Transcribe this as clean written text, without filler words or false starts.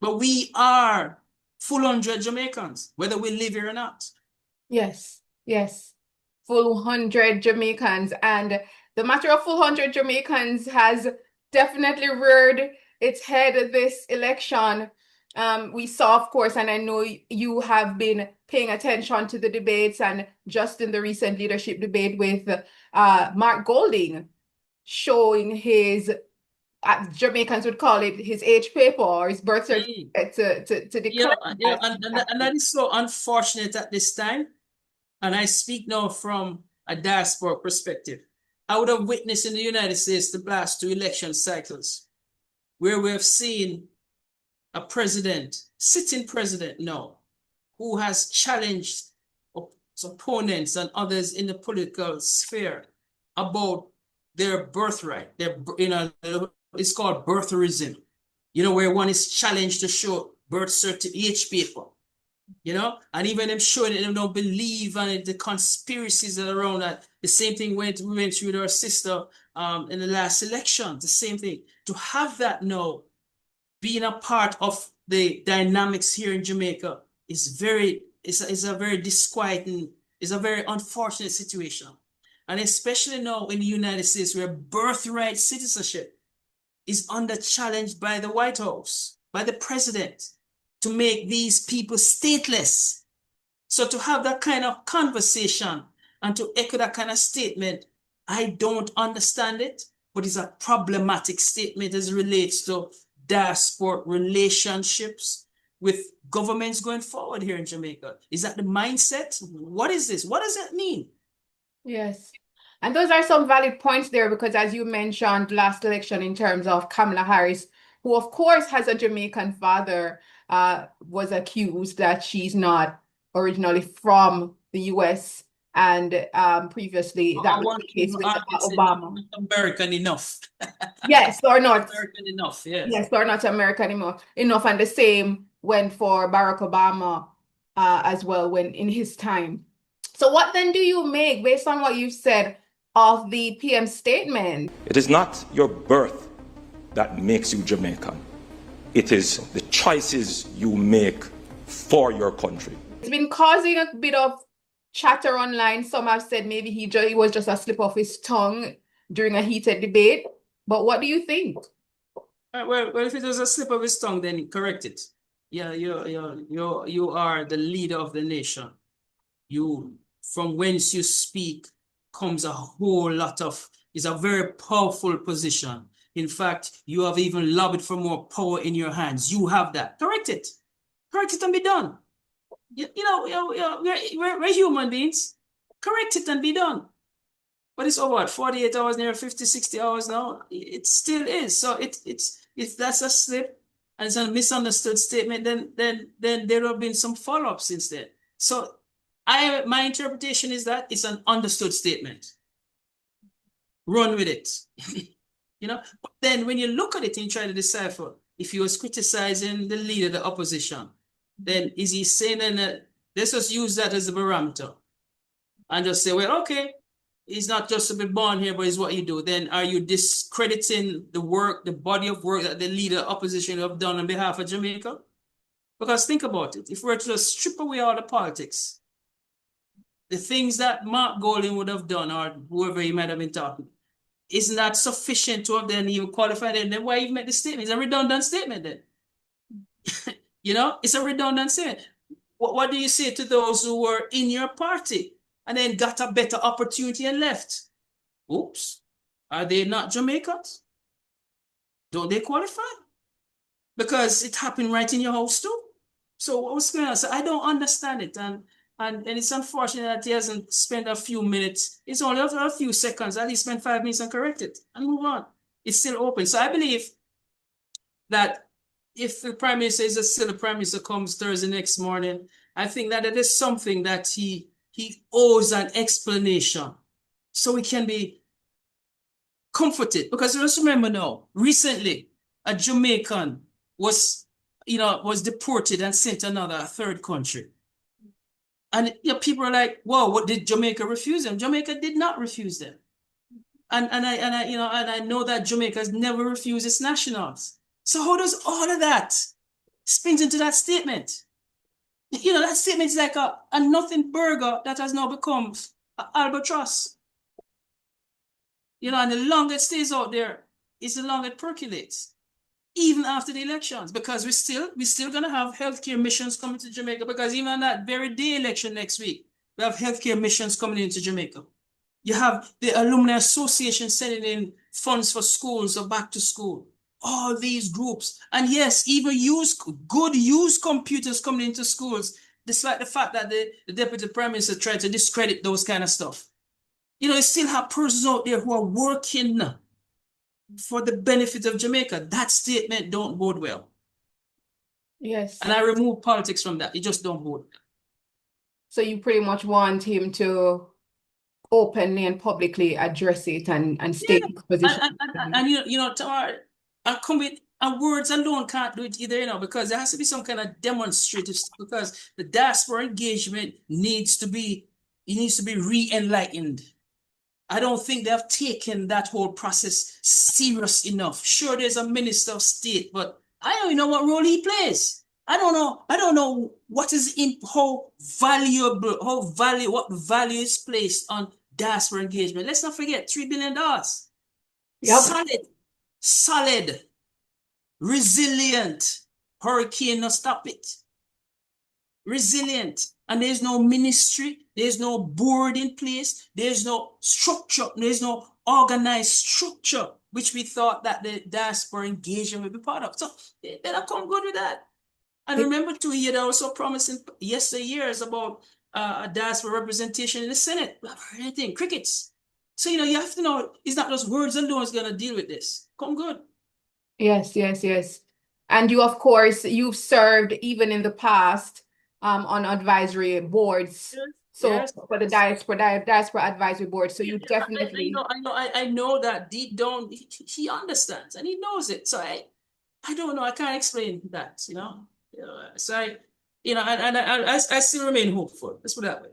But we are full 100 Jamaicans, whether we live here or not. Yes, yes. Full 100 Jamaicans. And the matter of full 100 Jamaicans has definitely reared its head this election. We saw, of course, and I know you have been paying attention to the debates, and just in the recent leadership debate with Mark Golding showing his, Jamaicans would call it his age paper or his birth certificate to declare that. And that is so unfortunate at this time. And I speak now from a diaspora perspective. I would have witnessed in the United States the last 2 election cycles where we have seen a president, sitting president now, who has challenged opponents and others in the political sphere about their birthright. It's called birtherism, where one is challenged to show birth certificate, age paper, and even them showing it, them don't believe and the conspiracies that are around that. The same thing we went through with our sister in the last election, the same thing. To have that now being a part of the dynamics here in Jamaica is a very disquieting, is a very unfortunate situation. And especially now in the United States, where birthright citizenship is under challenge by the White House, by the president, to make these people stateless. So to have that kind of conversation and to echo that kind of statement, I don't understand it, but it's a problematic statement as it relates to diaspora relationships with governments going forward here in Jamaica. Is that the mindset? What is this? What does that mean? Yes. And those are some valid points there, because as you mentioned last election in terms of Kamala Harris, who of course has a Jamaican father, was accused that she's not originally from the US. And previously that was the case with Obama. American enough. Yes, or not. American enough, yes. Yes, or not American enough. And the same went for Barack Obama as well when in his time. So what then do you make, based on what you've said, of the PM statement? It is not your birth that makes you Jamaican. It is the choices you make for your country. It's been causing a bit of chatter online. Some have said maybe he was just a slip of his tongue during a heated debate. But what do you think? Well, if it was a slip of his tongue, then correct it. Yeah, you are the leader of the nation. From whence you speak comes a whole lot of, is a very powerful position. In fact, you have even lobbied for more power in your hands. You have that. Correct it. Correct it and be done. We're human beings. Correct it and be done. But it's over 48 hours, near 50, 60 hours now. It still is. So if that's a slip and it's a misunderstood statement, then there have been some follow-up since then. So my interpretation is that it's an understood statement. Run with it. But then when you look at it and you try to decipher, if he was criticizing the leader of the opposition, then is he saying that, let's just use that as a barometer and just say, well, okay, he's not just to be born here, but it's what you do. Then are you discrediting the work, the body of work that the leader of opposition have done on behalf of Jamaica? Because think about it. If we were to just strip away all the politics, the things that Mark Golding would have done, or whoever he might have been talking, isn't that sufficient to have then even qualified it? Then why even make the statement? It's a redundant statement then. It's a redundant statement. What do you say to those who were in your party and then got a better opportunity and left? Oops. Are they not Jamaicans? Don't they qualify? Because it happened right in your house too. So what's going on? So I don't understand it. And it's unfortunate that he hasn't spent a few minutes. It's only a few seconds. At least spend 5 minutes and correct it and move on. It's still open. So I believe that if the Prime Minister is still the Prime Minister comes Thursday next morning, I think that it is something that he owes an explanation so he can be comforted. Because let's remember now, recently, a Jamaican was deported and sent to a third country. And people are like, whoa, what did Jamaica refuse them? Jamaica did not refuse them. And I know that Jamaica has never refused its nationals. So how does all of that spins into that statement. You know, that statement is like a nothing burger that has now become an albatross. You know, and the longer it stays out there, it's the longer it percolates, even after the elections, because we're still gonna have healthcare missions coming to Jamaica, because even on that very day election next week, we have healthcare missions coming into Jamaica. You have the Alumni Association sending in funds for schools or back to school. All these groups. And yes, even good used computers coming into schools, despite the fact that the Deputy Prime Minister tried to discredit those kind of stuff. You know, you still have persons out there who are working for the benefit of Jamaica. That statement don't bode well. Yes. And I remove politics from that. It just don't bode. So you pretty much want him to openly and publicly address it and state his position. And you know, Tamara, and words alone can't do it either, you know, because there has to be some kind of demonstrative stuff, because the diaspora engagement needs to be re-enlightened. I don't think they have taken that whole process serious enough. Sure, there's a minister of state, but I don't even know what role he plays. I don't know what is in what value is placed on diaspora engagement. Let's not forget $3 billion. Yep. Solid, resilient. Hurricane, no stop it. Resilient. And there's no ministry, there's no board in place, there's no structure, there's no organized structure, which we thought that the diaspora engagement would be part of. So they better come good with that. And remember too, he had also promising years about a diaspora representation in the Senate. We haven't heard anything, crickets. So, you know, you have to know, it's not just words alone is going to deal with this. Come good. Yes. And you, of course, you've served even in the past on advisory boards. Yes, so yes. for the diaspora advisory board. So you definitely I know that deep down he understands and he knows it. So I don't know. I can't explain that, you know. So I still remain hopeful. Let's put it that way.